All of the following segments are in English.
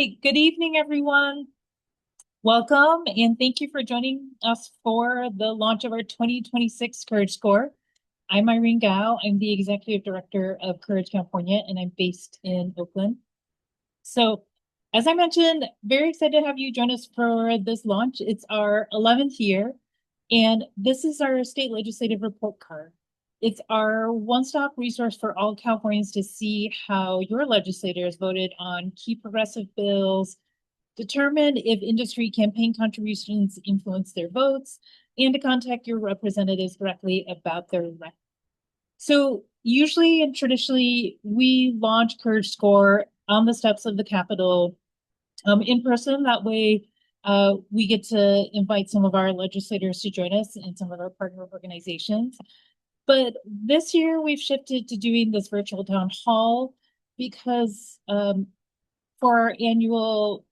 right, good evening, everyone. Welcome, and thank you for joining us for the launch of our 2026 Courage Score. I'm Irene Gao. I'm the Executive Director of Courage California, and I'm based in Oakland. So, as I mentioned, very excited to have you join us for this launch. It's our 11th year, and this is our state legislative report card. It's our one-stop resource for all Californians to see how your legislators voted on key progressive bills, determine if industry campaign contributions influence their votes, and to contact your representatives directly about their record. So usually and traditionally, we launch Courage Score on the steps of the Capitol in person. That way, we get to invite some of our legislators to join us and some of our partner organizations. But this year, we've shifted to doing this virtual town hall because for our annual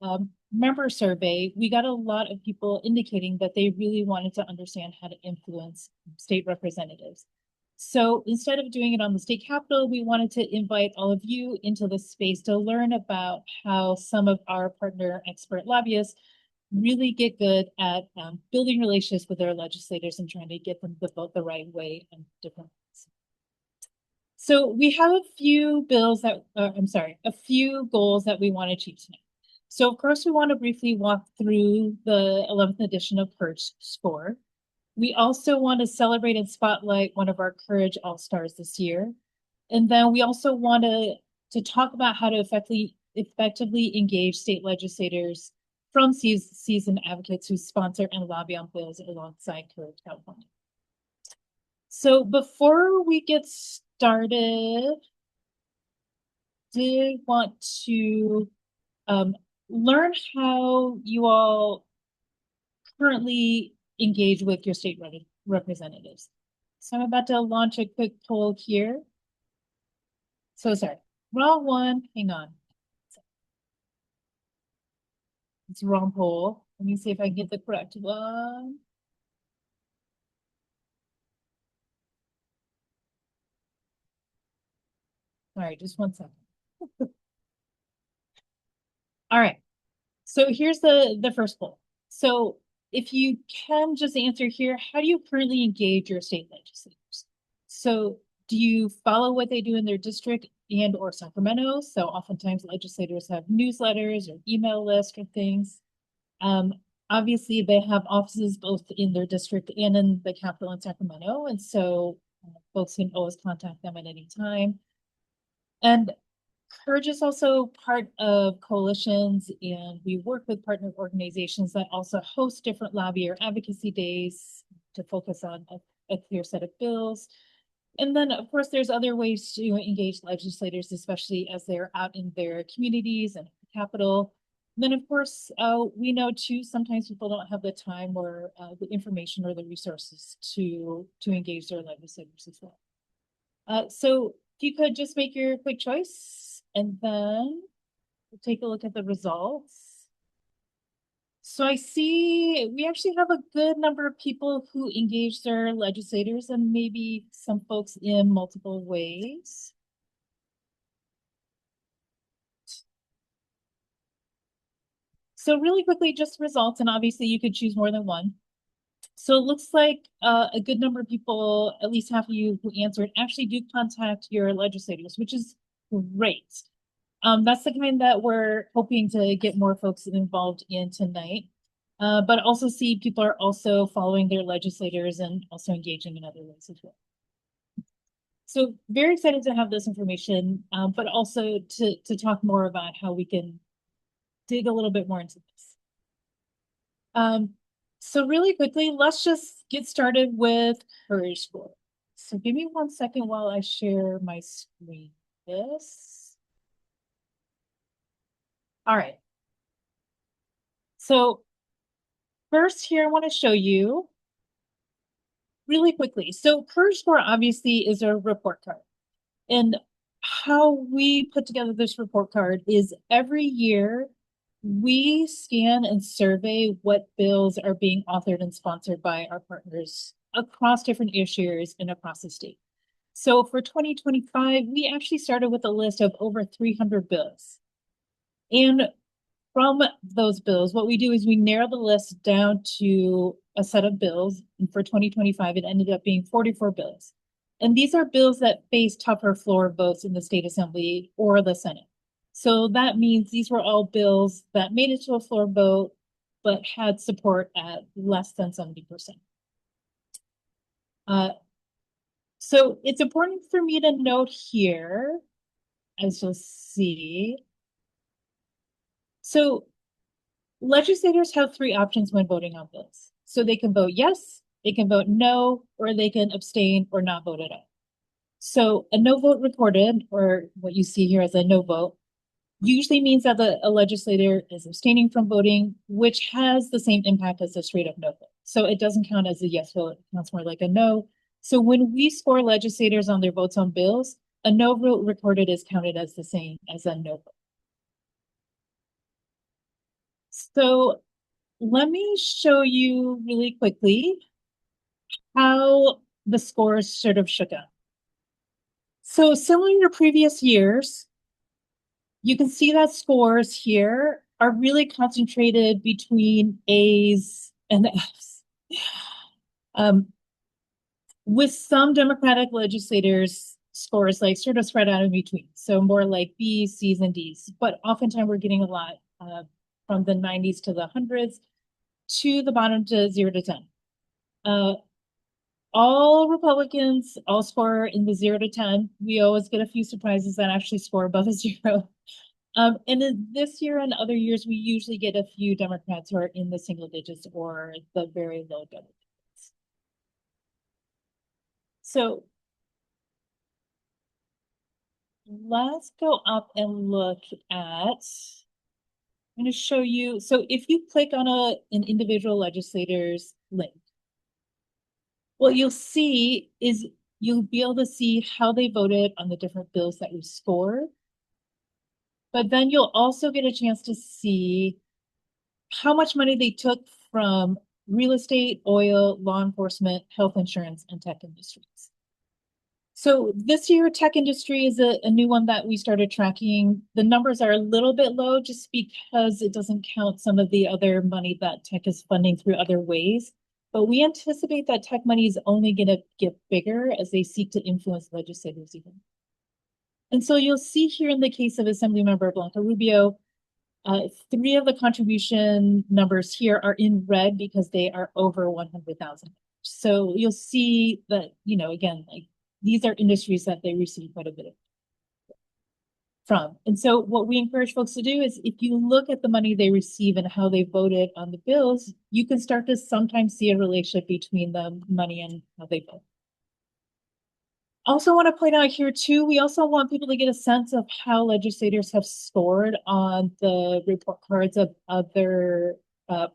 member survey, we got a lot of people indicating that they really wanted to understand how to influence state representatives. So instead of doing it on the state capitol, we wanted to invite all of you into the space to learn about how some of our partner expert lobbyists really get good at building relationships with their legislators and trying to get them to vote the right way in different ways. So we have a few bills that, a few goals that we want to achieve tonight. So of course, we want to briefly walk through the 11th edition of Courage Score. We also want to celebrate and spotlight one of our Courage All-Stars this year. And then we also want to talk about how to effectively engage state legislators from seasoned advocates who sponsor and lobby on bills alongside Courage California. So before we get started, did want to learn how you all currently engage with your state representatives. So I'm about to launch a quick poll here. So sorry, wrong one, hang on. It's the wrong poll. Let me see if I can get the correct one. All right, just 1 second. All right, so here's the first poll. So if you can just answer here, how do you currently engage your state legislators? So do you follow what they do in their district and or Sacramento? So oftentimes legislators have newsletters or email lists or things. Obviously they have offices both in their district and in the Capitol in Sacramento. And so folks can always contact them at any time. And Courage is also part of coalitions, and we work with partner organizations that also host different lobby or advocacy days to focus on a clear set of bills. And then, of course, there's other ways to engage legislators, especially as they're out in their communities and the Capitol. And then, of course, we know too, sometimes people don't have the time or the information or the resources to engage their legislators as well. So if you could just make your quick choice. And then we'll take a look at the results. So I see we actually have a good number of people who engage their legislators and maybe some folks in multiple ways. So really quickly, just results, and obviously you could choose more than one. So it looks like a good number of people, at least half of you who answered, actually do contact your legislators, which is great. That's the kind that we're hoping to get more folks involved in tonight. But also see people are also following their legislators and also engaging in other ways as well. So very excited to have this information, but also to talk more about how we can dig a little bit more into this. So really quickly, let's just get started with Courage Score. So give me 1 second while I share my screen. All right. So first here, I want to show you really quickly. So Courage Score obviously is a report card. And how we put together this report card is every year we scan and survey what bills are being authored and sponsored by our partners across different issues and across the state. So for 2025, we actually started with a list of over 300 bills. And from those bills, what we do is we narrow the list down to a set of bills. And for 2025, it ended up being 44 bills. And these are bills that face tougher floor votes in the state assembly or the Senate. So that means these were all bills that made it to a floor vote, but had support at less than 70%. So it's important for me to note here, as you'll see. So legislators have three options when voting on bills. So they can vote yes, they can vote no, or they can abstain or not vote at all. So a no vote recorded, or what you see here as a no vote, usually means that a legislator is abstaining from voting, which has the same impact as a straight up no vote. So it doesn't count as a yes vote, it counts more like a no. So when we score legislators on their votes on bills, a no vote recorded is counted as the same as a no vote. So let me show you really quickly how the scores sort of shook out. So similar to previous years, you can see that scores here are really concentrated between A's and F's. With some Democratic legislators, scores like sort of spread out in between. So more like B's, C's, and D's. But oftentimes we're getting a lot from the 90s to the hundreds to the bottom to 0 to 10. All Republicans all score in the 0 to 10. We always get a few surprises that actually score above a 0. And in this year and other years, we usually get a few Democrats who are in the single digits or the very low double digits. So let's go up and look at, I'm going to show you. So if you click on an individual legislator's link, what you'll see is you'll be able to see how they voted on the different bills that we scored. But then you'll also get a chance to see how much money they took from real estate, oil, law enforcement, health insurance, and tech industries. So this year, tech industry is a new one that we started tracking. The numbers are a little bit low just because it doesn't count some of the other money that tech is funding through other ways. But we anticipate that tech money is only going to get bigger as they seek to influence legislators even. And so you'll see here in the case of Assemblymember Blanca Rubio, 3 of the contribution numbers here are in red because they are over 100,000. So you'll see that, again, like these are industries that they receive quite a bit from. And so what we encourage folks to do is if you look at the money they receive and how they voted on the bills, you can start to sometimes see a relationship between the money and how they vote. Also want to point out here too, we also want people to get a sense of how legislators have scored on the report cards of other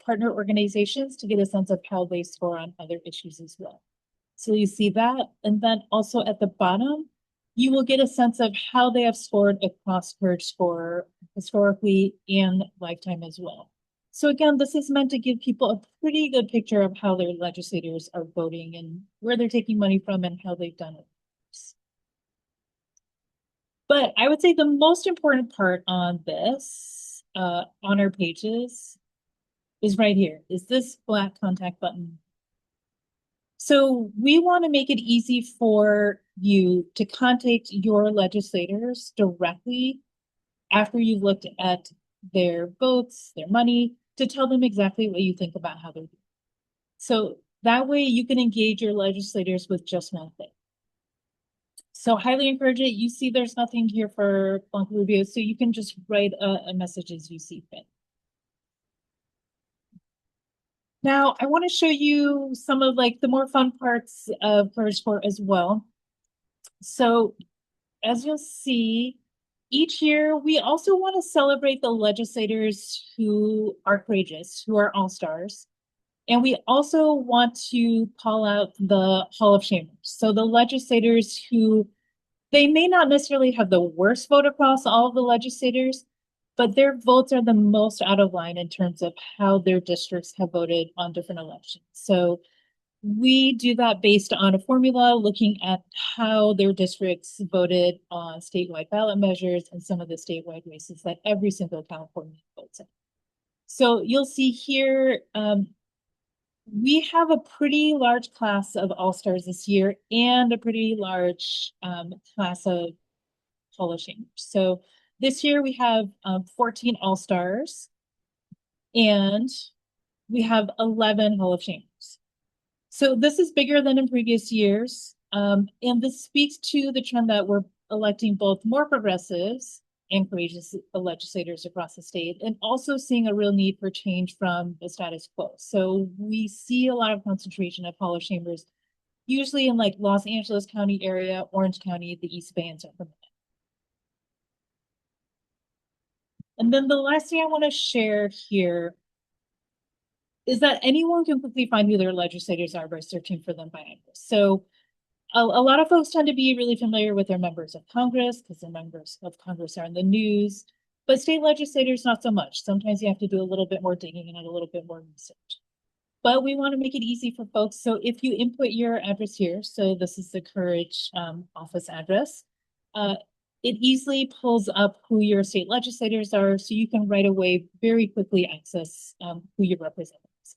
partner organizations to get a sense of how they score on other issues as well. So you see that. And then also at the bottom, you will get a sense of how they have scored across Courage Score historically and lifetime as well. So again, this is meant to give people a pretty good picture of how their legislators are voting and where they're taking money from and how they've done it. But I would say the most important part on this, on our pages, is right here, is this black contact button. So we want to make it easy for you to contact your legislators directly after you've looked at their votes, their money, to tell them exactly what you think about how they're doing. So that way you can engage your legislators with just one thing. So highly encourage it. You see there's nothing here for Blanca Rubio, so you can just write a message as you see fit. Now, I want to show you some of like the more fun parts of Courage Sport as well. So as you'll see, each year we also want to celebrate the legislators who are courageous, who are all-stars. And we also want to call out the Hall of Shamers. So the legislators who, they may not necessarily have the worst vote across all of the legislators, but their votes are the most out of line in terms of how their districts have voted on different elections. So we do that based on a formula looking at how their districts voted on statewide ballot measures and some of the statewide races that every single Californian votes in. So you'll see here, we have a pretty large class of All-Stars this year and a pretty large class of Hall of Shamers. So this year we have 14 All-Stars and we have 11 Hall of Shamers. So this is bigger than in previous years. And this speaks to the trend that we're electing both more progressives and courageous legislators across the state, and also seeing a real need for change from the status quo. So we see a lot of concentration of Hall of Shamers, usually in like Los Angeles County area, Orange County, the East Bay, and Sacramento. And then the last thing I want to share here is that anyone can quickly find who their legislators are by searching for them by address. So a lot of folks tend to be really familiar with their members of Congress because their members of Congress are in the news, but state legislators, not so much. Sometimes you have to do a little bit more digging and a little bit more research. But we want to make it easy for folks. So if you input your address here, so this is the Courage office address, it easily pulls up who your state legislators are, so you can right away very quickly access who your representatives.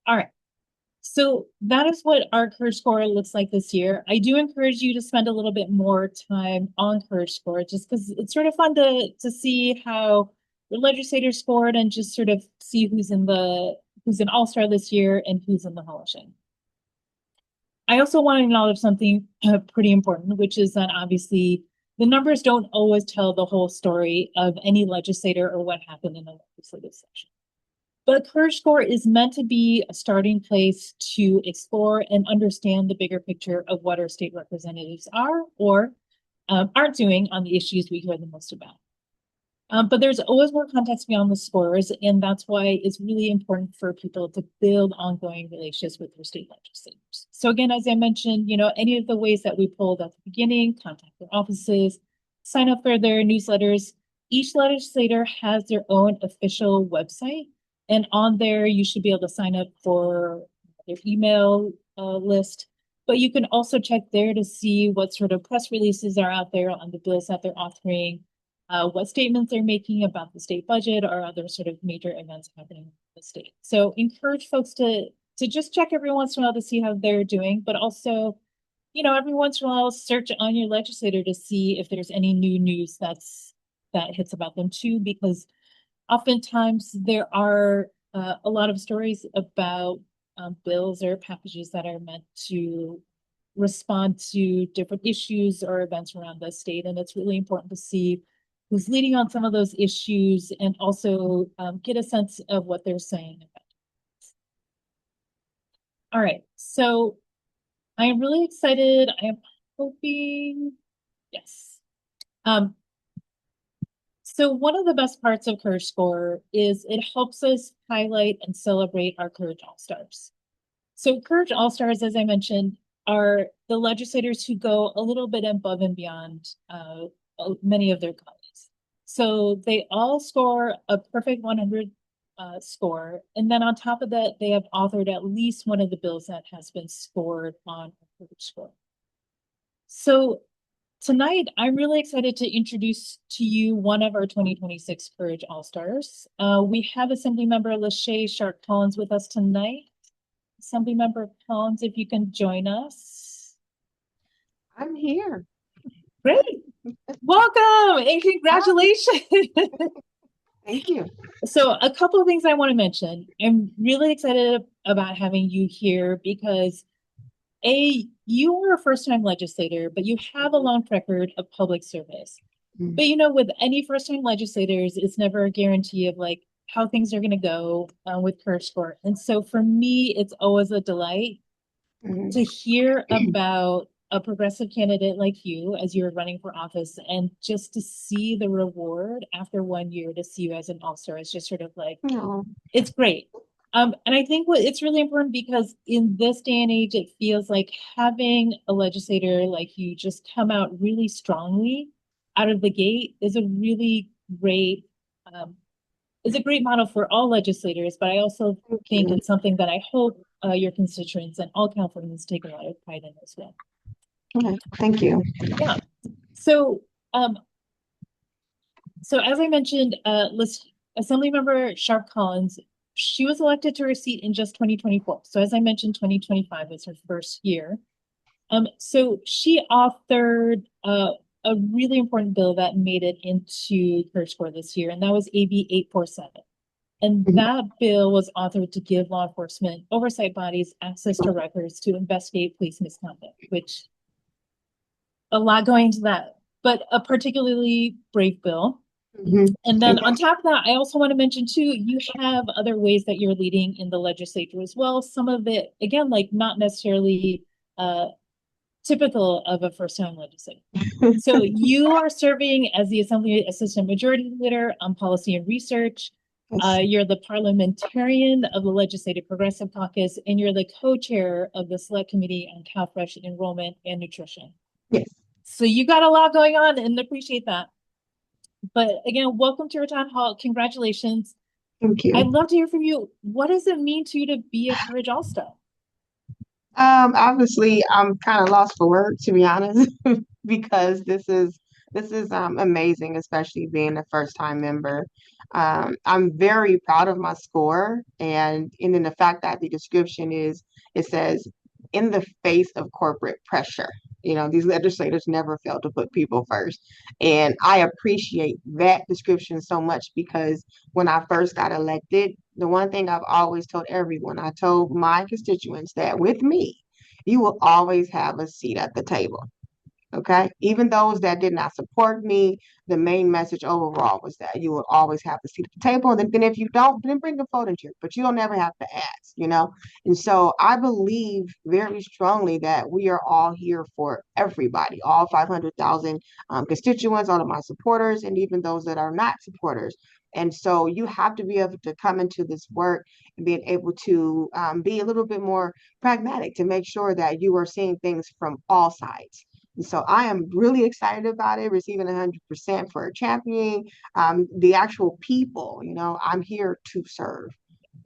All right. So that is what our Courage Score looks like this year. I do encourage you to spend a little bit more time on Courage Score, just because it's sort of fun to see how the legislators scored and just sort of see who's an All-Star this year and who's in the Hall of Shame. I also want to acknowledge something pretty important, which is that obviously the numbers don't always tell the whole story of any legislator or what happened in a legislative session. But Courage Score is meant to be a starting place to explore and understand the bigger picture of what our state representatives are or aren't doing on the issues we hear the most about. But there's always more context beyond the scores, and that's why it's really important for people to build ongoing relationships with their state legislators. So again, as I mentioned, any of the ways that we pulled at the beginning, contact their offices, sign up for their newsletters. Each legislator has their own official website, and on there you should be able to sign up for their email list. But you can also check there to see what sort of press releases are out there on the bills that they're authoring, what statements they're making about the state budget or other sort of major events happening in the state. So encourage folks to just check every once in a while to see how they're doing, but also, every once in a while search on your legislator to see if there's any new news that hits about them too, because oftentimes there are a lot of stories about bills or packages that are meant to respond to different issues or events around the state. And it's really important to see who's leading on some of those issues and also get a sense of what they're saying about it. All right, so I am really excited. I am hoping, yes. So one of the best parts of Courage Score is it helps us highlight and celebrate our Courage All-Stars. So Courage All-Stars, as I mentioned, are the legislators who go a little bit above and beyond many of their colleagues. So they all score a perfect 100 score. And then on top of that, they have authored at least one of the bills that has been scored on a Courage Score. So tonight, I'm really excited to introduce to you one of our 2026 Courage All-Stars. We have Assemblymember LaShae Sharp-Collins with us tonight. Assemblymember Collins, if you can join us. I'm here. Great. Welcome and congratulations. Thank you. So a couple of things I want to mention. I'm really excited about having you here because you are a first-time legislator, but you have a long record of public service. Mm-hmm. But with any first-time legislators, it's never a guarantee of like how things are going to go with Courage Score. And so for me, it's always a delight to hear about a progressive candidate like you as you're running for office, and just to see the reward after 1 year to see you as an all-star is just sort of like, it's great. And I think it's really important because in this day and age, it feels like having a legislator like you just come out really strongly out of the gate is a really great model for all legislators. But I also think it's something that I hope your constituents and all Californians take a lot of pride in as well. Okay, thank you. Yeah. So So as I mentioned, Assemblymember Sharp Collins, she was elected to her seat in just 2024. So as I mentioned, 2025 was her first year. So she authored a really important bill that made it into Courage Score this year, and that was AB 847. And Mhm. that bill was authored to give law enforcement oversight bodies access to records to investigate police misconduct, which a lot going into that, but a particularly brave bill. Mhm. And then Okay. on top of that, I also want to mention too, you have other ways that you're leading in the legislature as well. Some of it, again, like not necessarily uh, typical of a first-time legislator. So you are serving as the Assembly Assistant Majority Leader on Policy and Research. Yes. You're the parliamentarian of the Legislative Progressive Caucus, and you're the co-chair of the Select Committee on CalFresh Enrollment and Nutrition. Yes. So you got a lot going on and appreciate that. But again, welcome to your town hall. Congratulations. Thank you. I'd love to hear from you. What does it mean to you to be a Courage All-Star? Obviously, I'm kind of lost for words, to be honest, because this is amazing, especially being a first time member. I'm very proud of my score, and then the fact that the description is it says in the face of corporate pressure. You know, these legislators never fail to put people first, and I appreciate that description so much because when I first got elected, the one thing I've always told everyone, I told my constituents that with me, you will always have a seat at the table. Okay. Even those that did not support me, the main message overall was that you will always have a seat at the table. And then if you don't, then bring a voting chair, but you don't ever have to ask, you know? And so I believe very strongly that we are all here for everybody, all 500,000 constituents, all of my supporters, and even those that are not supporters. And so you have to be able to come into this work and being able to be a little bit more pragmatic to make sure that you are seeing things from all sides. And so I am really excited about it, receiving 100% for championing the actual people. You know, I'm here to serve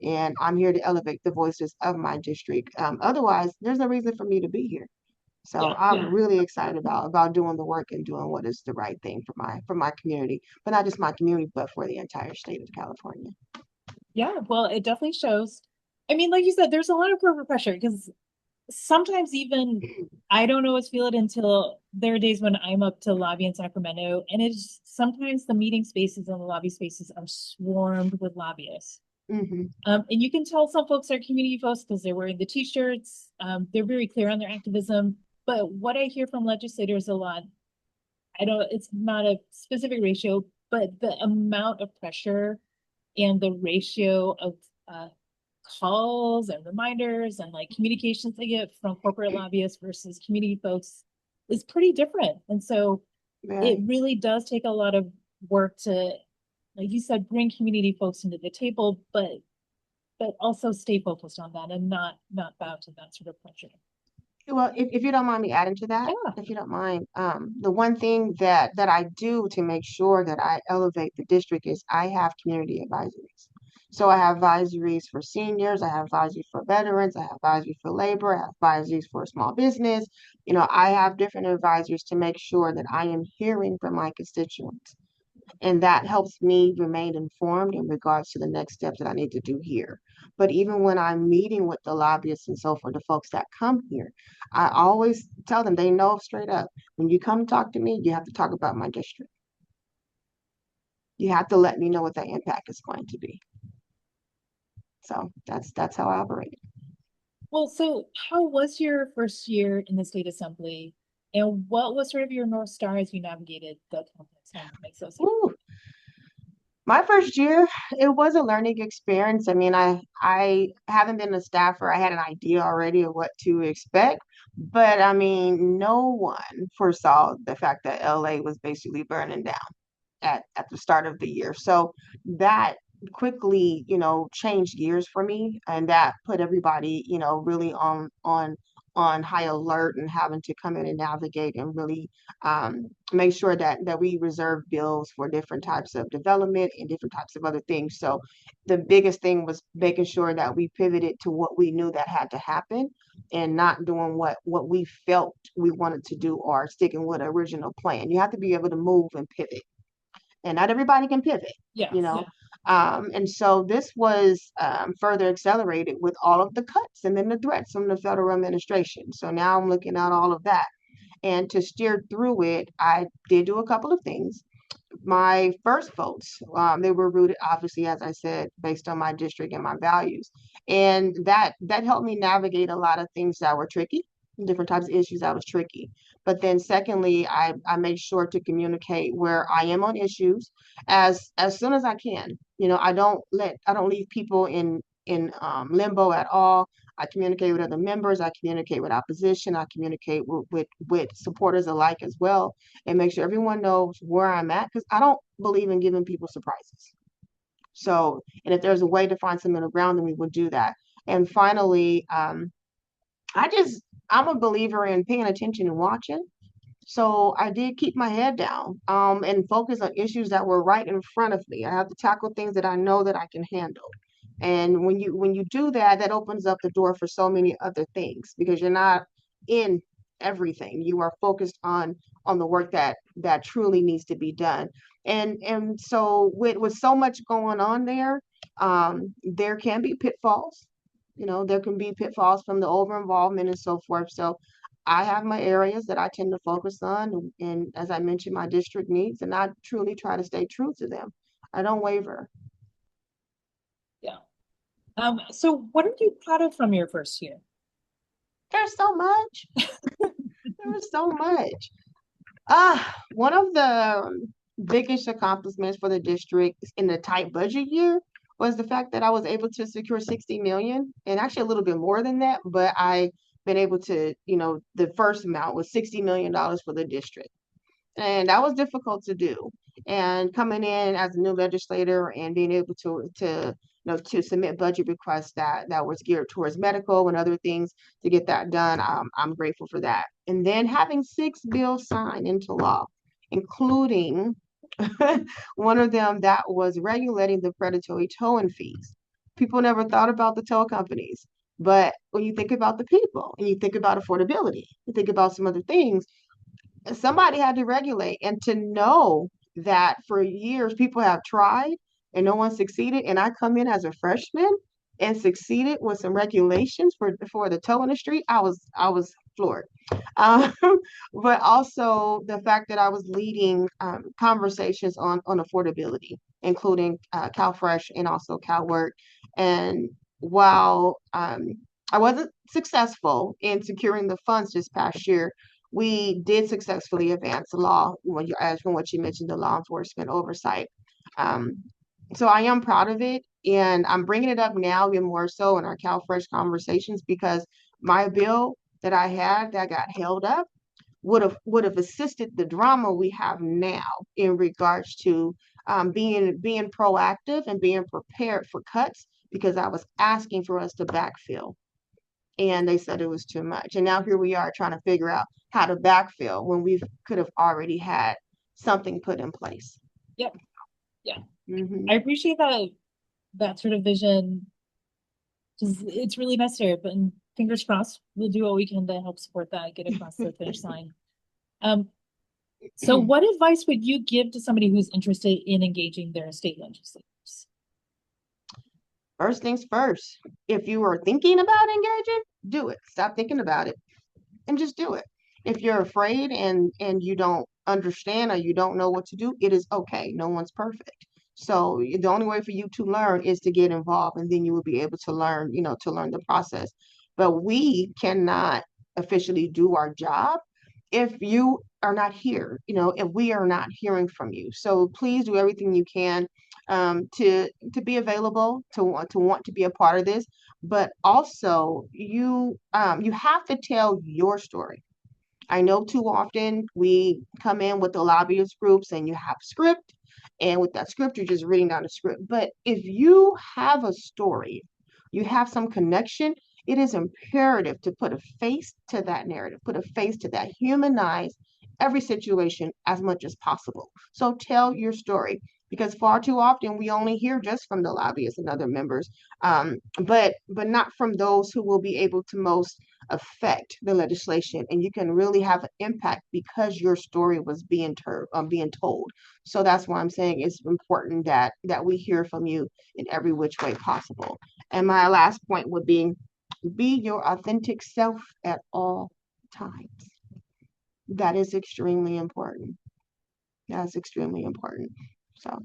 and I'm here to elevate the voices of my district. Otherwise, there's no reason for me to be here. So Yeah. I'm really excited about doing the work and doing what is the right thing for my community, but not just my community, but for the entire state of California. Yeah, well, it definitely shows. I mean, like you said, there's a lot of corporate pressure because sometimes even I don't always feel it until there are days when I'm up to lobby in Sacramento, and it's sometimes the meeting spaces and the lobby spaces are swarmed with lobbyists. Mm-hmm. And you can tell some folks are community folks because they're wearing the t-shirts. They're very clear on their activism. But what I hear from legislators a lot, I don't, it's not a specific ratio, but the amount of pressure and the ratio of uh, calls and reminders and like communications they get from corporate lobbyists versus community folks is pretty different. And so it Very. really does take a lot of work to, like you said, bring community folks into the table, but also stay focused on that and not bow to that sort of pressure. Well, if you don't mind me adding to that, Yeah. if you don't mind, the one thing that I do to make sure that I elevate the district is I have community advisories. So I have advisories for seniors, I have advisories for veterans, I have advisories for labor, I have advisories for small business. You know, I have different advisories to make sure that I am hearing from my constituents. And that helps me remain informed in regards to the next steps that I need to do here. But even when I'm meeting with the lobbyists and so forth, the folks that come here, I always tell them they know straight up when you come talk to me, you have to talk about my district. You have to let me know what the impact is going to be. So that's how I operate. Well, so how was your first year in the state assembly? And what was sort of your North Star as you navigated the complex dynamics of Ooh, my first year, it was a learning experience. I mean, I haven't been a staffer. I had an idea already of what to expect, but I mean, no one foresaw the fact that LA was basically burning down at the start of the year. So that quickly, you know, changed gears for me, and that put everybody, you know, really on high alert and having to come in and navigate and really make sure that we reserve bills for different types of development and different types of other things. So the biggest thing was making sure that we pivoted to what we knew that had to happen and not doing what we felt we wanted to do or sticking with the original plan. You have to be able to move and pivot. and not everybody can pivot, you Yes. know. And so this was further accelerated with all of the cuts and then the threats from the federal administration. So now I'm looking at all of that. And to steer through it, I did do a couple of things. My first votes, they were rooted, obviously, as I said, based on my district and my values, and that helped me navigate a lot of things that were tricky, different types of issues that was tricky. But then, secondly, I made sure to communicate where I am on issues as soon as I can. You know, I don't leave people in limbo at all. I communicate with other members. I communicate with opposition. I communicate with supporters alike as well, and make sure everyone knows where I'm at because I don't believe in giving people surprises. So, and if there's a way to find some middle ground, then we will do that. And finally, I just, I'm a believer in paying attention and watching. So I did keep my head down, and focus on issues that were right in front of me. I have to tackle things that I know that I can handle. And when you do that, that opens up the door for so many other things because you're not in everything. You are focused on the work that truly needs to be done. And so with so much going on there, there can be pitfalls. You know, there can be pitfalls from the over involvement and so forth. So I have my areas that I tend to focus on, and as I mentioned, my district needs, and I truly try to stay true to them. I don't waver. Yeah. So what are you proud of from your first year? There's so much. There's so much. One of the biggest accomplishments for the district in the tight budget year was the fact that I was able to secure 60 million and actually a little bit more than that, but I been able to, you know, the first amount was $60 million for the district. And that was difficult to do. And coming in as a new legislator and being able to you know to submit budget requests that was geared towards medical and other things to get that done, I'm grateful for that. And then having 6 bills signed into law, including one of them that was regulating the predatory towing fees. People never thought about the tow companies. But when you think about the people and you think about affordability, you think about some other things, somebody had to regulate, and to know that for years people have tried and no one succeeded, and I come in as a freshman and succeeded with some regulations for the tow industry, I was floored. um, but also the fact that I was leading conversations on affordability, including CalFresh and also CalWork. And while I wasn't successful in securing the funds this past year, we did successfully advance the law when you as from what you mentioned, the law enforcement oversight. Um, so I am proud of it, and I'm bringing it up now even more so in our CalFresh conversations because my bill that I had that got held up would have assisted the drama we have now in regards to being proactive and being prepared for cuts because I was asking for us to backfill and they said it was too much. And now here we are trying to figure out how to backfill when we could have already had something put in place. Yep. Yeah. Hmm. I appreciate that sort of vision. Just it's really necessary, but fingers crossed, we'll do what we can to help support that, get across the finish line. Um, so what advice would you give to somebody who's interested in engaging their state legislators? First things first, if you are thinking about engaging, do it. Stop thinking about it and just do it. If you're afraid and you don't understand or you don't know what to do, it is okay. No one's perfect. So the only way for you to learn is to get involved, and then you will be able to learn, you know, to learn the process. But we cannot officially do our job if you are not here, you know, if we are not hearing from you. So please do everything you can to be available, to want to be a part of this, but also you have to tell your story. I know too often we come in with the lobbyist groups and you have script, and with that script, you're just reading down the script. But if you have a story, you have some connection, it is imperative to put a face to that narrative, put a face to that, humanize every situation as much as possible. So tell your story. because far too often we only hear just from the lobbyists and other members, but not from those who will be able to most affect the legislation, and you can really have an impact because your story was being told. So that's why I'm saying it's important that we hear from you in every which way possible. And my last point would be your authentic self at all times. That is extremely important. That's extremely important. So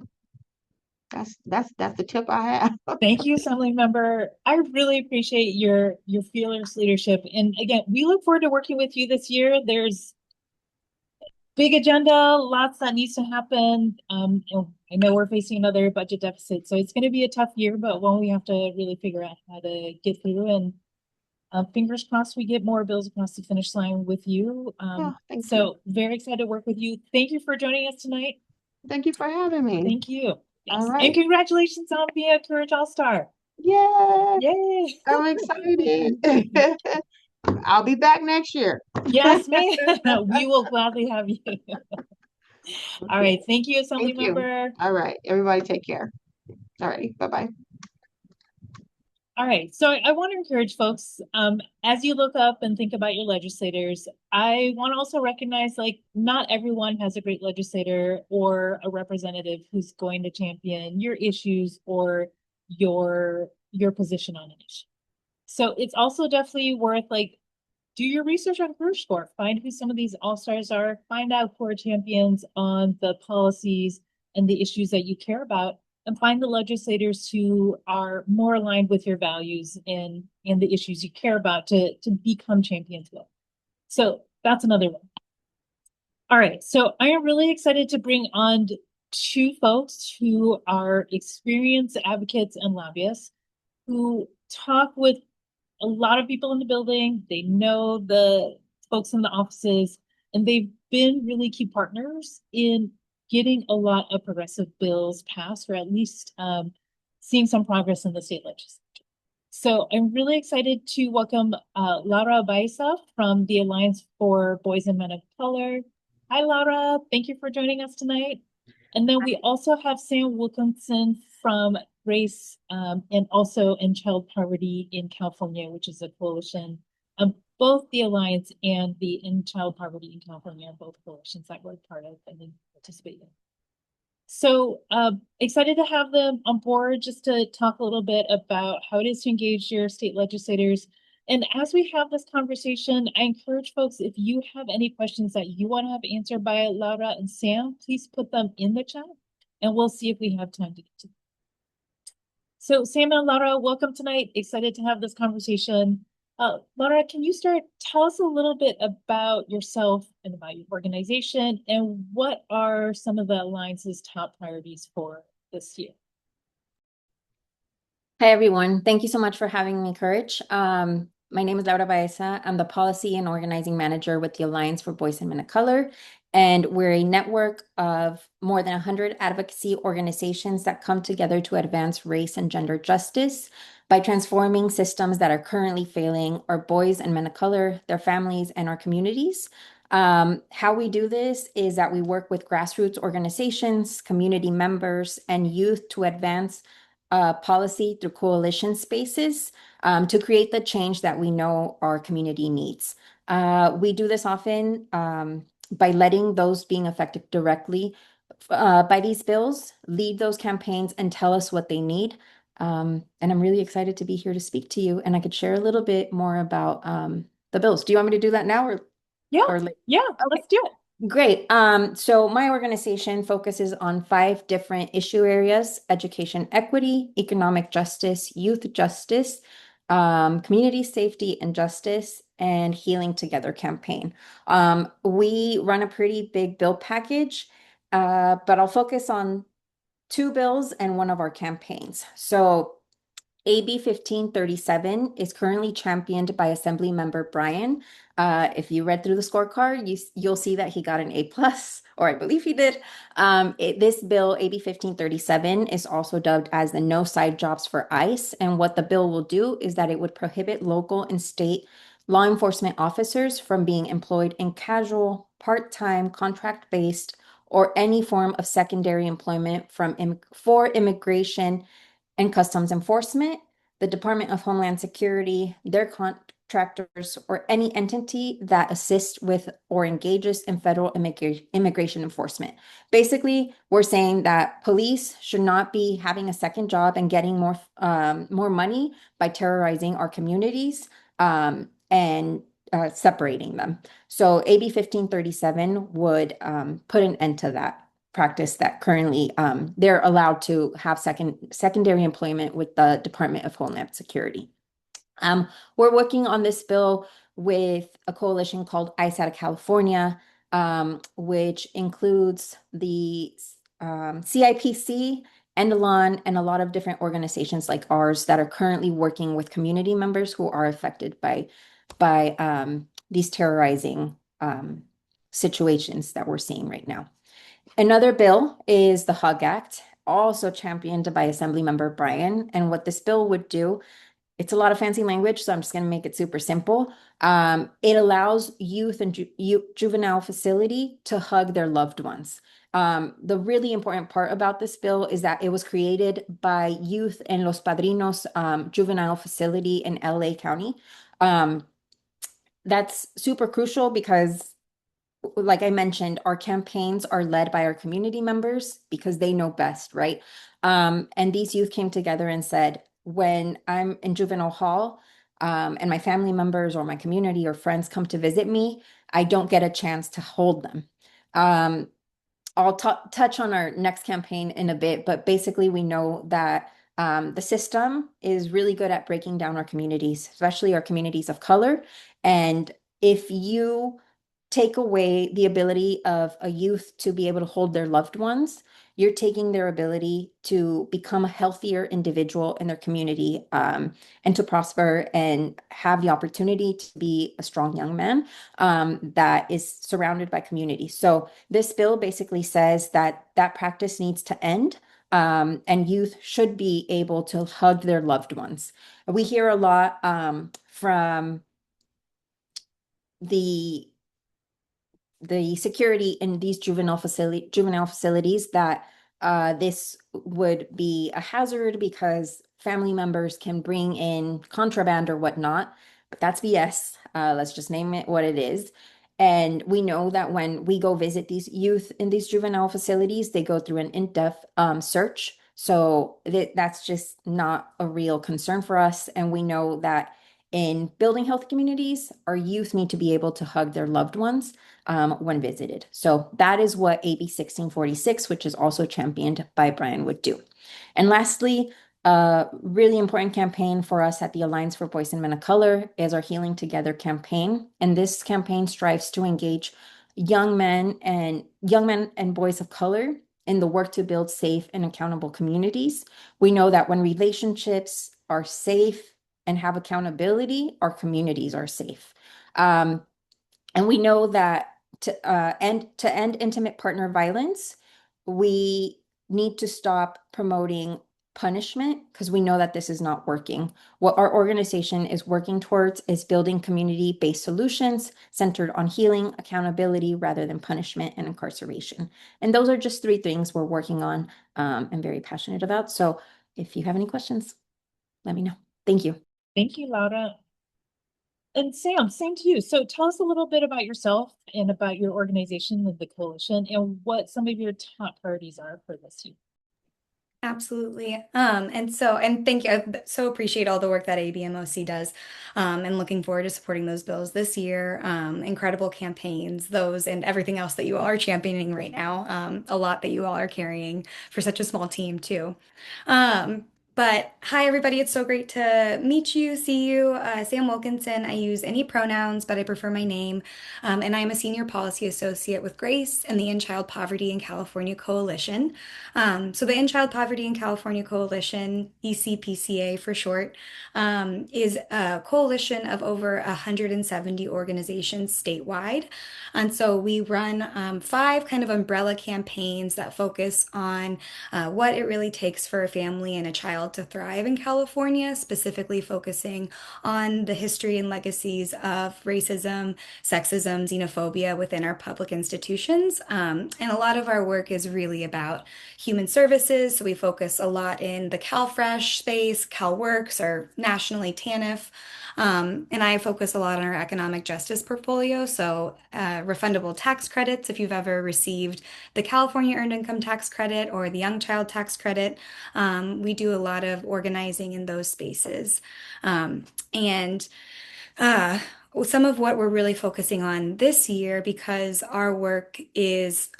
that's the tip I have. Thank you, Assembly Member. I really appreciate your fearless leadership. And again, we look forward to working with you this year. There's big agenda, lots that needs to happen. I know we're facing another budget deficit, so it's going to be a tough year, but one we have to really figure out how to get through. And fingers crossed we get more bills across the finish line with you. Oh, thank you. So very excited to work with you. Thank you for joining us tonight. Thank you for having me. Thank you. All Yes. And right. congratulations on being a Courage All-Star. Yay. Yay. I'm excited. I'll be back next year. Yes, ma'am. We will gladly have you. All right. Thank you, Assembly Thank you. Member. All right. Everybody take care. All right. Bye-bye. All right. So I want to encourage folks, as you look up and think about your legislators, I want to also recognize like not everyone has a great legislator or a representative who's going to champion your issues or your position on an issue. So it's also definitely worth like do your research on Career Score. Find who some of these all-stars are. Find out who are champions on the policies and the issues that you care about, and find the legislators who are more aligned with your values and the issues you care about to become champions with. So that's another one. All right, so I am really excited to bring on two folks who are experienced advocates and lobbyists who talk with a lot of people in the building. They know the folks in the offices, and they've been really key partners in getting a lot of progressive bills passed, or at least seeing some progress in the state legislature. So I'm really excited to welcome Laura Baeza from the Alliance for Boys and Men of Color. Hi, Laura. Thank you for joining us tonight. And then we also have Sam Wilkinson from Race and also in Child Poverty in California, which is a coalition of both the Alliance and the In Child Poverty in California, both coalitions that we're part of and then participate in. So excited to have them on board just to talk a little bit about how it is to engage your state legislators. And as we have this conversation, I encourage folks, if you have any questions that you want to have answered by Laura and Sam, please put them in the chat and we'll see if we have time to get to them. So Sam and Laura, welcome tonight. Excited to have this conversation. Laura, can you start? Tell us a little bit about yourself and about your organization and what are some of the Alliance's top priorities for this year? Hi, everyone. Thank you so much for having me, Courage. My name is Laura Baeza. I'm the Policy and Organizing Manager with the Alliance for Boys and Men of Color, and we're a network of more than 100 advocacy organizations that come together to advance race and gender justice by transforming systems that are currently failing our boys and men of color, their families, and our communities. How we do this is that we work with grassroots organizations, community members, and youth to advance policy through coalition spaces to create the change that we know our community needs. We do this often by letting those being affected directly by these bills lead those campaigns and tell us what they need. And I'm really excited to be here to speak to you, and I could share a little bit more about the bills. Do you want me to do that now or later? Yeah, let's do it. Great. So my organization focuses on 5 different issue areas: education equity, economic justice, youth justice, community safety and justice, and Healing Together campaign. We run a pretty big bill package, but I'll focus on 2 bills and one of our campaigns. So AB 1537 is currently championed by Assembly Member Brian. If you read through the scorecard, you'll see that he got an A+, or I believe he did. This bill, AB 1537, is also dubbed as the No Side Jobs for ICE. And what the bill will do is that it would prohibit local and state law enforcement officers from being employed in casual, part-time, contract-based, or any form of secondary employment for immigration and customs enforcement, the Department of Homeland Security, their contractors, or any entity that assists with or engages in federal immigration enforcement. Basically, we're saying that police should not be having a second job and getting more money by terrorizing our communities and separating them. So AB 1537 would put an end to that practice that currently they're allowed to have secondary employment with the Department of Homeland Security. We're working on this bill with a coalition called ICE out of California, which includes the CIPC, Endelon, and a lot of different organizations like ours that are currently working with community members who are affected by these terrorizing situations that we're seeing right now. Another bill is the HUG Act, also championed by Assemblymember Bryan. And what this bill would do, it's a lot of fancy language, so I'm just going to make it super simple. It allows youth and juvenile facility to hug their loved ones. The really important part about this bill is that it was created by youth in Los Padrinos juvenile facility in LA County. That's super crucial because, like I mentioned, our campaigns are led by our community members because they know best, right? And these youth came together and said, when I'm in juvenile hall and my family members or my community or friends come to visit me, I don't get a chance to hold them. I'll touch on our next campaign in a bit, but basically we know that the system is really good at breaking down our communities, especially our communities of color. And if you take away the ability of a youth to be able to hold their loved ones, you're taking their ability to become a healthier individual in their community and to prosper and have the opportunity to be a strong young man that is surrounded by community. So this bill basically says that that practice needs to end. And youth should be able to hug their loved ones. We hear a lot from the security in these juvenile facilities that this would be a hazard because family members can bring in contraband or whatnot, but that's BS. Let's just name it what it is. And we know that when we go visit these youth in these juvenile facilities, they go through an in-depth search. So that's just not a real concern for us. And we know that in building health communities, our youth need to be able to hug their loved ones when visited. So that is what AB 1646, which is also championed by Bryan, would do. And lastly, a really important campaign for us at the Alliance for Boys and Men of Color is our Healing Together campaign. And this campaign strives to engage young men and boys of color in the work to build safe and accountable communities. We know that when relationships are safe and have accountability, our communities are safe. And we know that to end intimate partner violence, we need to stop promoting punishment because we know that this is not working. What our organization is working towards is building community-based solutions centered on healing, accountability, rather than punishment and incarceration. And those are just 3 things we're working on and very passionate about. So if you have any questions, let me know. Thank you. Thank you, Laura. And Sam, same to you. So tell us a little bit about yourself and about your organization and the coalition and what some of your top priorities are for this year. Absolutely. And thank you. I so appreciate all the work that ABMOC does. And looking forward to supporting those bills this year. Incredible campaigns, those and everything else that you all are championing right now. A lot that you all are carrying for such a small team too. But hi, everybody. It's so great to meet you, see you. Sam Wilkinson. I use any pronouns, but I prefer my name. And I'm a senior policy associate with Grace and the End Child Poverty in California Coalition. So the End Child Poverty in California Coalition, ECPCA for short, is a coalition of over 170 organizations statewide. And so we run 5 kind of umbrella campaigns that focus on what it really takes for a family and a child child to thrive in California, specifically focusing on the history and legacies of racism, sexism, xenophobia within our public institutions. And a lot of our work is really about human services. So we focus a lot in the CalFresh space, CalWorks, or nationally TANF. And I focus a lot on our economic justice portfolio. So refundable tax credits, if you've ever received the California Earned Income Tax Credit or the Young Child Tax Credit, we do a lot of organizing in those spaces. And uh, some of what we're really focusing on this year, because our work is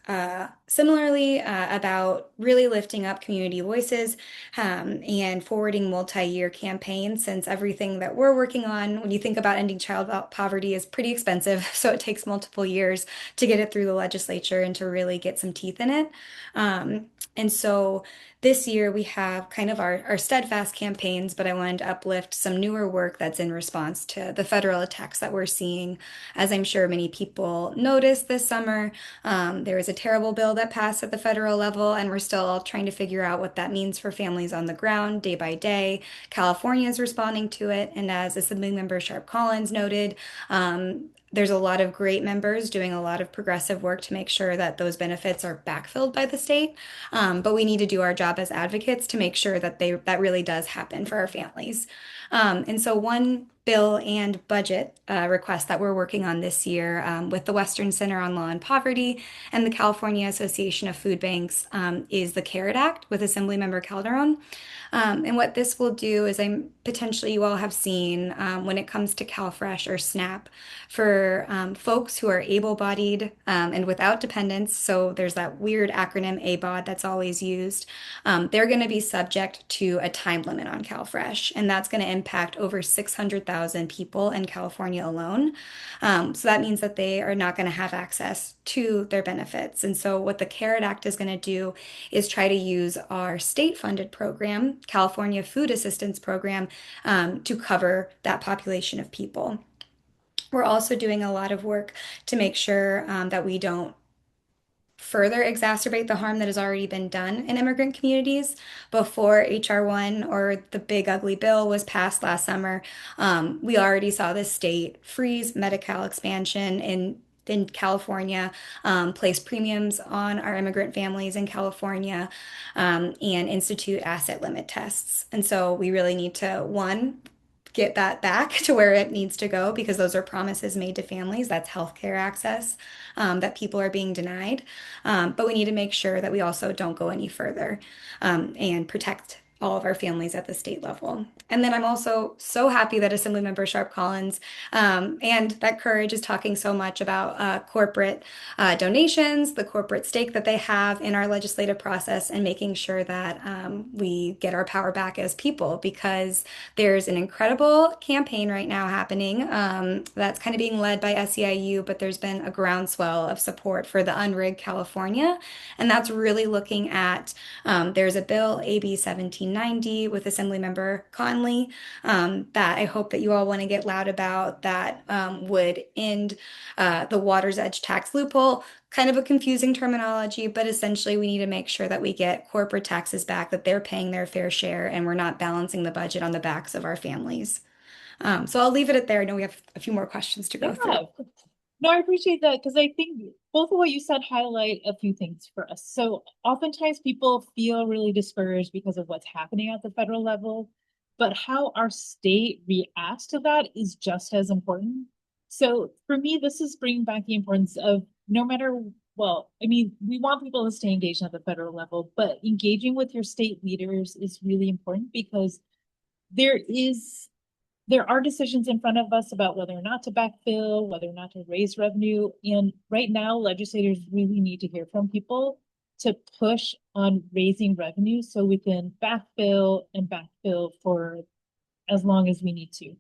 similarly about really lifting up community voices and forwarding multi-year campaigns, since everything that we're working on, when you think about ending child poverty, is pretty expensive. So it takes multiple years to get it through the legislature and to really get some teeth in it. And so this year we have kind of our steadfast campaigns, but I wanted to uplift some newer work that's in response to the federal attacks that we're seeing. As I'm sure many people noticed this summer, there was a terrible bill that passed at the federal level, and we're still all trying to figure out what that means for families on the ground day by day. California is responding to it, and as Assemblymember Sharp Collins noted, there's a lot of great members doing a lot of progressive work to make sure that those benefits are backfilled by the state. But we need to do our job as advocates to make sure that that really does happen for our families. And so one bill and budget request that we're working on this year with the Western Center on Law and Poverty and the California Association of Food Banks is the CARES Act with Assemblymember Calderon. And what this will do is, potentially you all have seen when it comes to CalFresh or SNAP for folks who are able-bodied and without dependents. So there's that weird acronym ABOD that's always used. They're going to be subject to a time limit on CalFresh, and that's going to impact over 600,000 people in California alone. So that means that they are not going to have access to their benefits. And so what the CARES Act is going to do is try to use our state-funded program, California Food Assistance Program, to cover that population of people. We're also doing a lot of work to make sure that we don't further exacerbate the harm that has already been done in immigrant communities. Before HR 1 or the big ugly bill was passed last summer, we already saw the state freeze Medi-Cal expansion in California, place premiums on our immigrant families in California, and institute asset limit tests. And so we really need to, one, get that back to where it needs to go, because those are promises made to families. That's healthcare access that people are being denied. But we need to make sure that we also don't go any further and protect all of our families at the state level. And then I'm also so happy that Assemblymember Sharp Collins and that Courage is talking so much about corporate donations, the corporate stake that they have in our legislative process, and making sure that we get our power back as people, because there's an incredible campaign right now happening that's kind of being led by SEIU, but there's been a groundswell of support for the Unrigged California. And that's really looking at, there's a bill, AB 1790, with Assemblymember Conley, that I hope that you all want to get loud about, that would end the water's edge tax loophole. Kind of a confusing terminology, but essentially we need to make sure that we get corporate taxes back, that they're paying their fair share, and we're not balancing the budget on the backs of our families. So I'll leave it at there. I know we have a few more questions to go through. No, I appreciate that, because I think both of what you said highlight a few things for us. So oftentimes people feel really discouraged because of what's happening at the federal level, but how our state reacts to that is just as important. So for me, this is bringing back the importance of, no matter, well, I mean, we want people to stay engaged at the federal level, but engaging with your state leaders is really important, because there are decisions in front of us about whether or not to backfill, whether or not to raise revenue. And right now, legislators really need to hear from people to push on raising revenue so we can backfill for as long as we need to.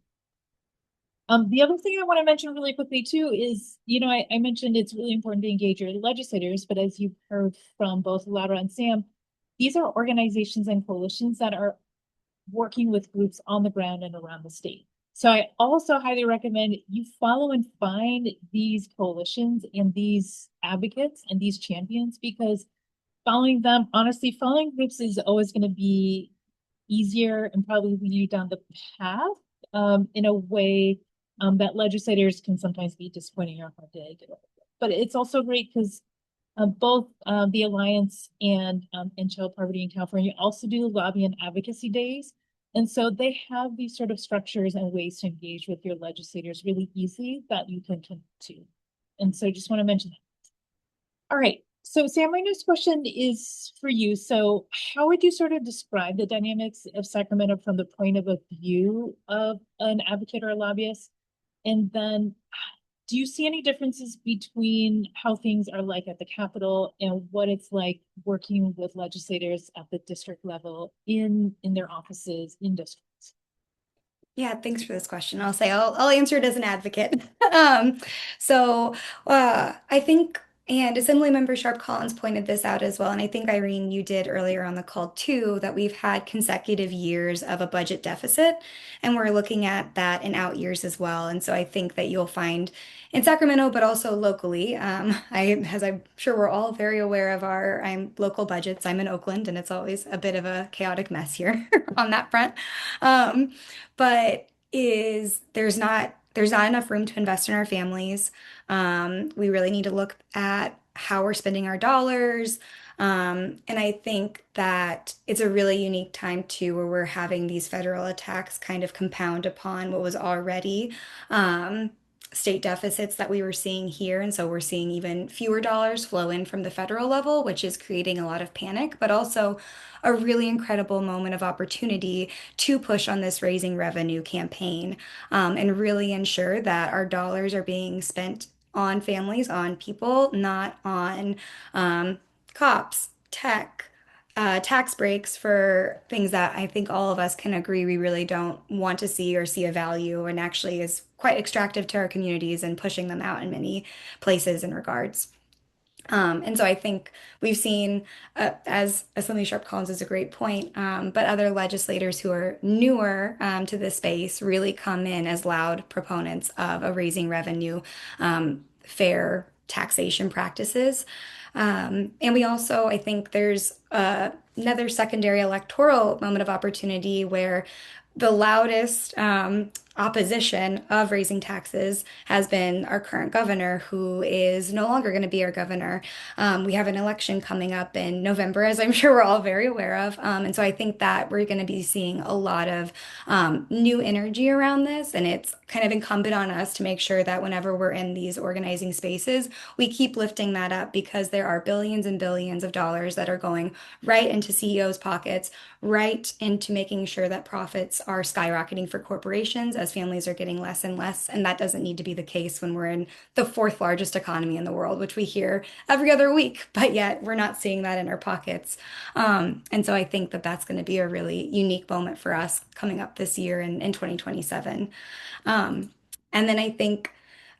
The other thing I want to mention really quickly too is, I mentioned it's really important to engage your legislators, but as you've heard from both Laura and Sam, these are organizations and coalitions that are working with groups on the ground and around the state. So I also highly recommend you follow and find these coalitions and these advocates and these champions, because following them, honestly, following groups is always going to be easier and probably lead you down the path in a way that legislators can sometimes be disappointing or hard to get over. But it's also great because both the Alliance and Child Poverty in California also do lobby and advocacy days. And so they have these sort of structures and ways to engage with your legislators really easily that you can connect to. And so just want to mention that. All right. So Sam, my next question is for you. So how would you sort of describe the dynamics of Sacramento from the point of a view of an advocate or a lobbyist? And then do you see any differences between how things are like at the Capitol and what it's like working with legislators at the district level in their offices in districts? Yeah, thanks for this question. I'll answer it as an advocate. Um, I think, and Assemblymember Sharp Collins pointed this out as well, and I think Irene, you did earlier on the call too, that we've had consecutive years of a budget deficit, and we're looking at that in out years as well. And so I think that you'll find in Sacramento, but also locally, as I'm sure we're all very aware of our local budgets. I'm in Oakland, and it's always a bit of a chaotic mess here on that front. Um, but is there's not enough room to invest in our families. We really need to look at how we're spending our dollars. And I think that it's a really unique time too, where we're having these federal attacks kind of compound upon what was already state deficits that we were seeing here. And so we're seeing even fewer dollars flow in from the federal level, which is creating a lot of panic, but also a really incredible moment of opportunity to push on this raising revenue campaign, and really ensure that our dollars are being spent on families, on people, not on cops, tech, tax breaks for things that I think all of us can agree we really don't want to see or see a value, and actually is quite extractive to our communities and pushing them out in many places and regards. And so I think we've seen, as Assembly Sharp Collins is a great point, but other legislators who are newer to this space really come in as loud proponents of a raising revenue, fair taxation practices. And we also, I think there's another secondary electoral moment of opportunity where the loudest opposition of raising taxes has been our current governor, who is no longer going to be our governor. We have an election coming up in November, as I'm sure we're all very aware of. And so I think that we're going to be seeing a lot of new energy around this. And it's kind of incumbent on us to make sure that whenever we're in these organizing spaces, we keep lifting that up, because there are billions and billions of dollars that are going right into CEOs' pockets, right into making sure that profits are skyrocketing for corporations as families are getting less and less. And that doesn't need to be the case when we're in the fourth largest economy in the world, which we hear every other week, but yet we're not seeing that in our pockets. And so I think that that's going to be a really unique moment for us coming up this year in 2027. And then I think,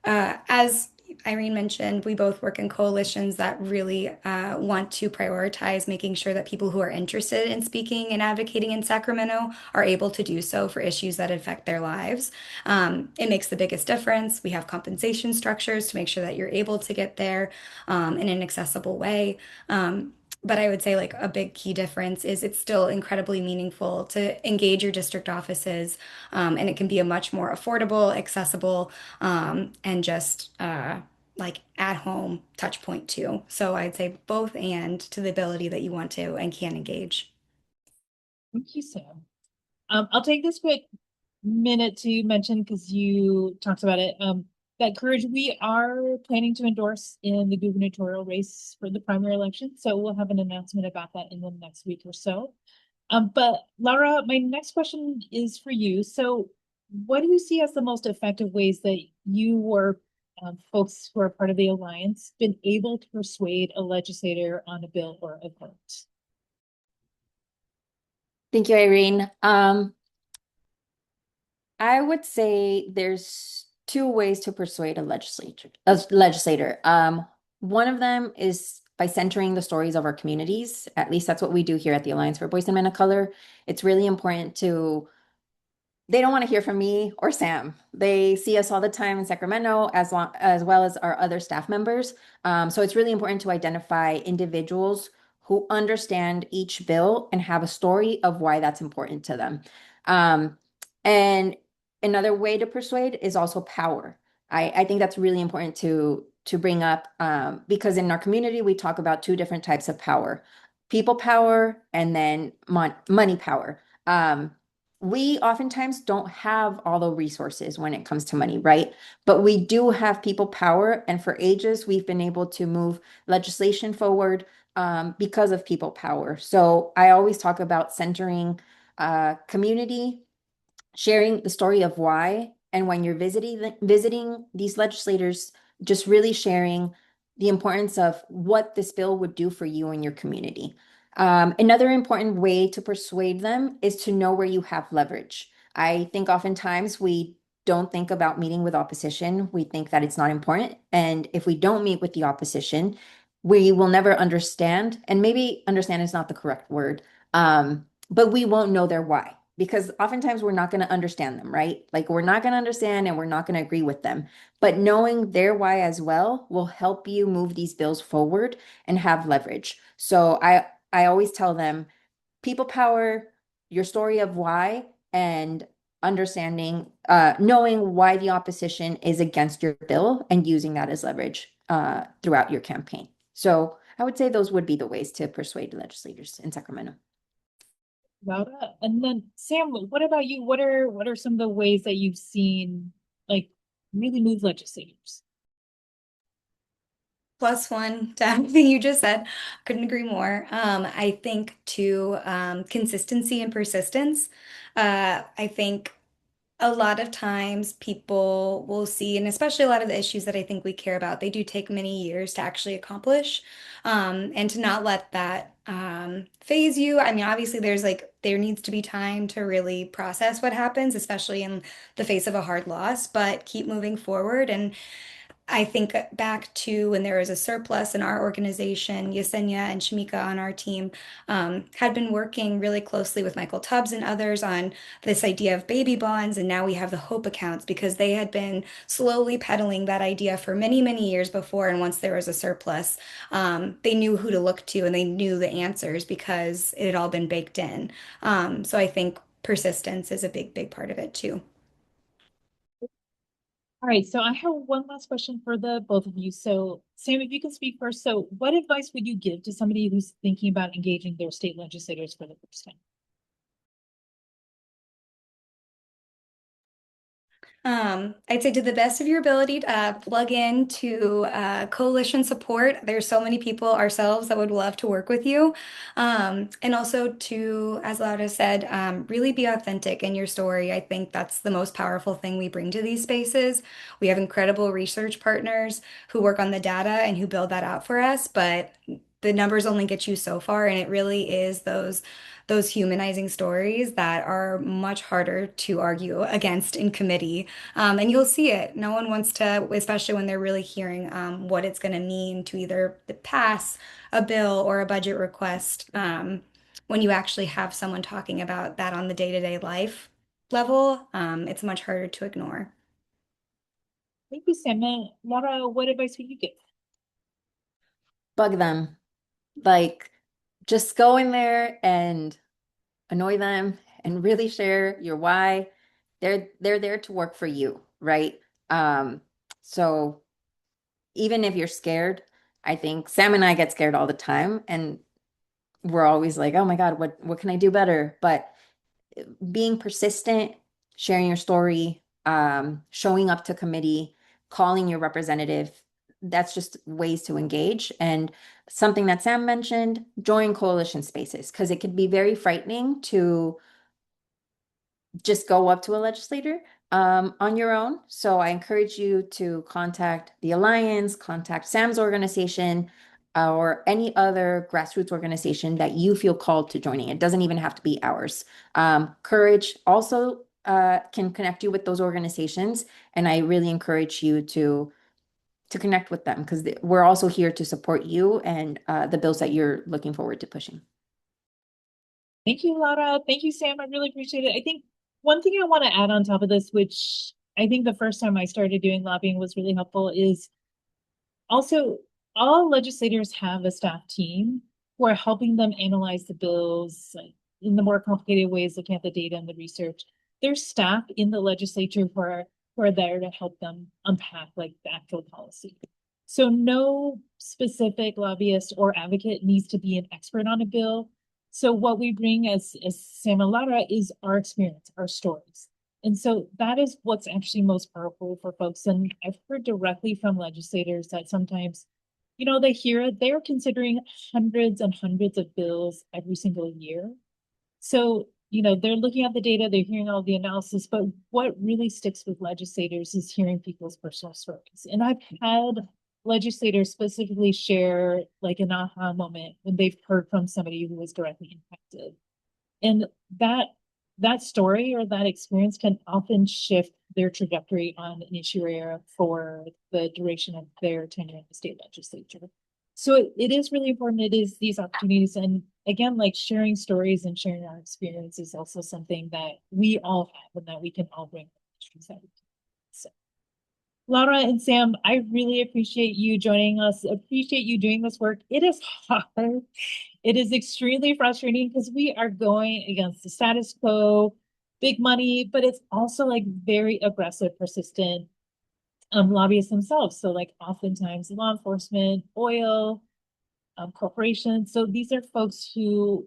as Irene mentioned, we both work in coalitions that really want to prioritize making sure that people who are interested in speaking and advocating in Sacramento are able to do so for issues that affect their lives. It makes the biggest difference. We have compensation structures to make sure that you're able to get there in an accessible way. But I would say like a big key difference is it's still incredibly meaningful to engage your district offices, and it can be a much more affordable, accessible, and just like at home touch point too. So I'd say both, and to the ability that you want to and can engage. Thank you, Sam. I'll take this quick minute to mention, because you talked about it, that Courage, we are planning to endorse in the gubernatorial race for the primary election. So we'll have an announcement about that in the next week or so. But Laura, my next question is for you. So what do you see as the most effective ways that you or folks who are part of the Alliance been able to persuade a legislator on a bill or a vote? Thank you, Irene. I would say there's two ways to persuade a legislator. One of them is by centering the stories of our communities. At least that's what we do here at the Alliance for Boys and Men of Color. It's really important they don't want to hear from me or Sam. They see us all the time in Sacramento, as well as our other staff members. So it's really important to identify individuals who understand each bill and have a story of why that's important to them. And another way to persuade is also power. I think that's really important to bring up, because in our community, we talk about two different types of power: people power and then money power. We oftentimes don't have all the resources when it comes to money, right? But we do have people power. And for ages, we've been able to move legislation forward because of people power. So I always talk about centering community, sharing the story of why, and when you're visiting these legislators, just really sharing the importance of what this bill would do for you and your community. Another important way to persuade them is to know where you have leverage. I think oftentimes we don't think about meeting with opposition. We think that it's not important. And if we don't meet with the opposition, we will never understand. And maybe understand is not the correct word, but we won't know their why, because oftentimes we're not going to understand them, right? Like we're not going to understand and we're not going to agree with them. But knowing their why as well will help you move these bills forward and have leverage. So I always tell them people power, your story of why, and understanding, knowing why the opposition is against your bill and using that as leverage throughout your campaign. So I would say those would be the ways to persuade legislators in Sacramento. Laura, and then Sam, what about you? What are some of the ways that you've seen like really move legislators? +1 to everything you just said. Couldn't agree more. I think to consistency and persistence. I think a lot of times people will see, and especially a lot of the issues that I think we care about, they do take many years to actually accomplish. And to not let that phase you. I mean, obviously there needs to be time to really process what happens, especially in the face of a hard loss, but keep moving forward. And I think back to when there was a surplus in our organization, Yesenia and Shamika on our team had been working really closely with Michael Tubbs and others on this idea of baby bonds. And now we have the Hope accounts because they had been slowly peddling that idea for many, many years before. And once there was a surplus, they knew who to look to and they knew the answers because it had all been baked in. So I think persistence is a big, big part of it too. All right, so I have one last question for the both of you. So Sam, if you can speak first. So what advice would you give to somebody who's thinking about engaging their state legislators for the first time? I'd say to the best of your ability to plug in to coalition support. There's so many people ourselves that would love to work with you. And also to, as Laura said, really be authentic in your story. I think that's the most powerful thing we bring to these spaces. We have incredible research partners who work on the data and who build that out for us, but the numbers only get you so far, and it really is those humanizing stories that are much harder to argue against in committee. And you'll see it. No one wants to, especially when they're really hearing what it's going to mean to either pass a bill or a budget request. When you actually have someone talking about that on the day-to-day life level, it's much harder to ignore. Thank you, Sam. And Laura, what advice would you give? Bug them. Like, just go in there and annoy them and really share your why. They're there to work for you, right? So even if you're scared, I think Sam and I get scared all the time, and we're always like, oh my God, what can I do better? But being persistent, sharing your story, showing up to committee, calling your representative, that's just ways to engage. And something that Sam mentioned, join coalition spaces, because it can be very frightening to just go up to a legislator on your own. So I encourage you to contact the Alliance, contact Sam's organization, or any other grassroots organization that you feel called to joining. It doesn't even have to be ours. Courage also can connect you with those organizations, and I really encourage you to connect with them, because we're also here to support you and the bills that you're looking forward to pushing. Thank you, Laura. Thank you, Sam. I really appreciate it. I think one thing I want to add on top of this, which I think the first time I started doing lobbying was really helpful, is also all legislators have a staff team. who are helping them analyze the bills in the more complicated ways, looking at the data and the research. There's staff in the legislature who are there to help them unpack like the actual policy. So no specific lobbyist or advocate needs to be an expert on a bill. So what we bring as Sam and Laura is our experience, our stories. And so that is what's actually most powerful for folks. And I've heard directly from legislators that sometimes, they hear it, they're considering hundreds and hundreds of bills every single year. So, they're looking at the data, they're hearing all the analysis, but what really sticks with legislators is hearing people's personal stories. And I've had legislators specifically share like an aha moment when they've heard from somebody who was directly impacted. And that story or that experience can often shift their trajectory on an issue area for the duration of their tenure in the state legislature. So it is really important. It is these opportunities. And again, like sharing stories and sharing our experience is also something that we all have and that we can all bring. So, Laura and Sam, I really appreciate you joining us. Appreciate you doing this work. It is hard. It is extremely frustrating because we are going against the status quo, big money, but it's also like very aggressive, persistent lobbyists themselves. So like oftentimes law enforcement, oil, corporations. So these are folks who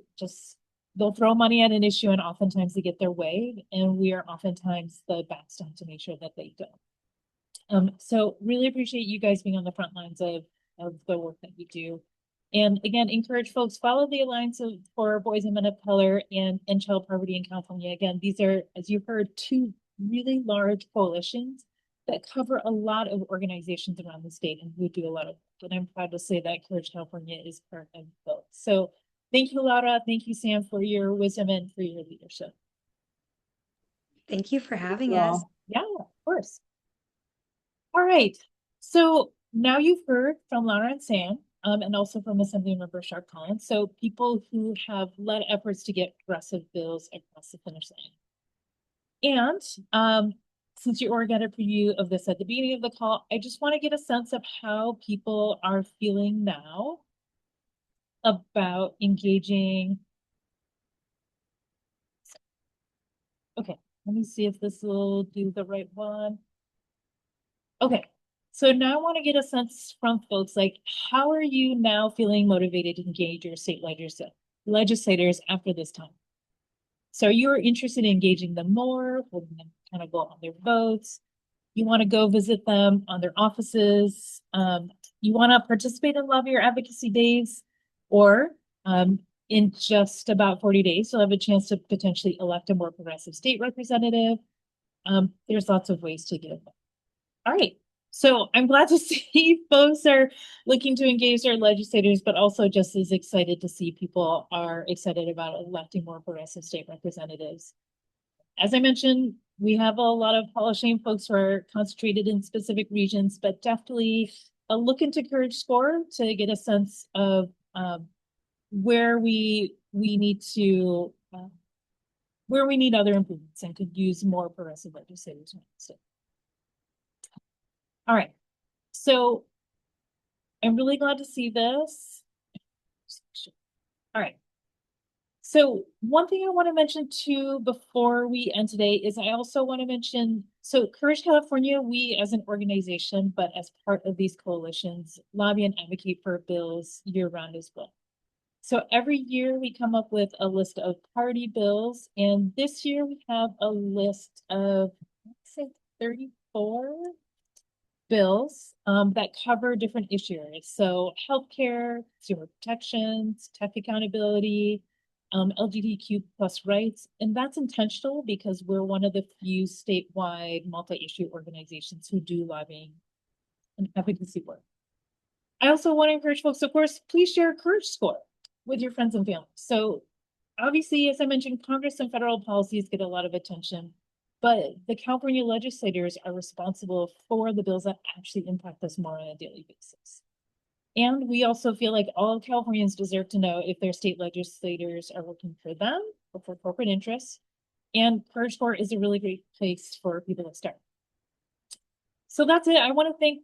they'll throw money at an issue and oftentimes they get their way. And we are oftentimes the backstop to make sure that they don't. So really appreciate you guys being on the front lines of the work that you do. And again, encourage folks, follow the Alliance for Boys and Men of Color and End Child Poverty in California. Again, these are, as you heard, two really large coalitions that cover a lot of organizations around the state and who do a lot of work. And I'm proud to say that Courage California is part of both. So thank you, Laura. Thank you, Sam, for your wisdom and for your leadership. Thank you for having us. Yeah, of course. All right. So now you've heard from Laura and Sam, and also from Assemblymember Sharp Collins. So people who have led efforts to get progressive bills across the finish line. And since you already got a preview of this at the beginning of the call, I just want to get a sense of how people are feeling now about engaging. Okay, let me see if this will do the right one. Okay, so now I want to get a sense from folks, like, how are you now feeling motivated to engage your state legislators after this time? So you're interested in engaging them more, holding them kind of go on their votes. You want to go visit them on their offices. You want to participate in lobby or advocacy days, or in just about 40 days, you'll have a chance to potentially elect a more progressive state representative. There's lots of ways to get involved. All right. So I'm glad to see folks are looking to engage their legislators, but also just as excited to see people are excited about electing more progressive state representatives. As I mentioned, we have a lot of polishing folks who are concentrated in specific regions, but definitely a look into Courage Score to get a sense of where we need to, where we need other improvements and could use more progressive legislators. All right, so I'm really glad to see this. All right. So one thing I want to mention too before we end today is I also want to mention, so Courage California, we as an organization, but as part of these coalitions, lobby and advocate for bills year round as well. So every year we come up with a list of priority bills, and this year we have a list of, let's say, 34 bills that cover different issue areas. So healthcare, consumer protections, tech accountability, LGBTQ plus rights. And that's intentional because we're one of the few statewide multi-issue organizations who do lobbying and advocacy work. I also want to encourage folks, of course, please share Courage Score with your friends and family. So obviously, as I mentioned, Congress and federal policies get a lot of attention, but the California legislators are responsible for the bills that actually impact us more on a daily basis. And we also feel like all Californians deserve to know if their state legislators are working for them or for corporate interests. And Courage Score is a really great place for people to start. So that's it. I want to thank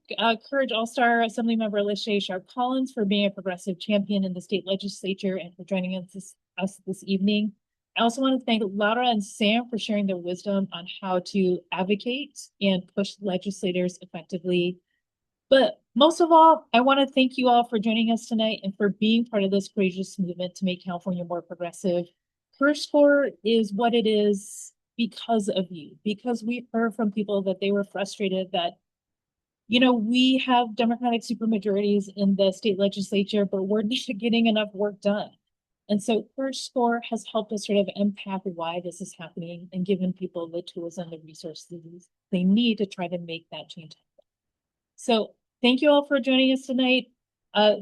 Courage All-Star Assemblymember LaShae Sharp Collins for being a progressive champion in the state legislature and for joining us this evening. I also want to thank Laura and Sam for sharing their wisdom on how to advocate and push legislators effectively. But most of all, I want to thank you all for joining us tonight and for being part of this courageous movement to make California more progressive. Courage Score is what it is because of you, because we heard from people that they were frustrated that, you know, we have Democratic supermajorities in the state legislature, but we're not getting enough work done. And so Courage Score has helped us sort of unpack why this is happening and given people the tools and the resources they need to try to make that change happen. So thank you all for joining us tonight.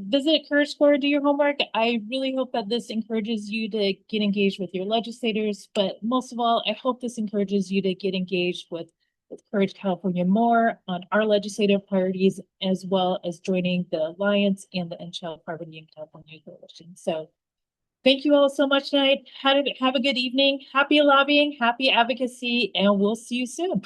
Visit Courage Score, do your homework. I really hope that this encourages you to get engaged with your legislators, but most of all, I hope this encourages you to get engaged with Courage California more on our legislative priorities, as well as joining the Alliance and the End Child Poverty in California Coalition. So thank you all so much tonight. Have a good evening. Happy lobbying, happy advocacy, and we'll see you soon.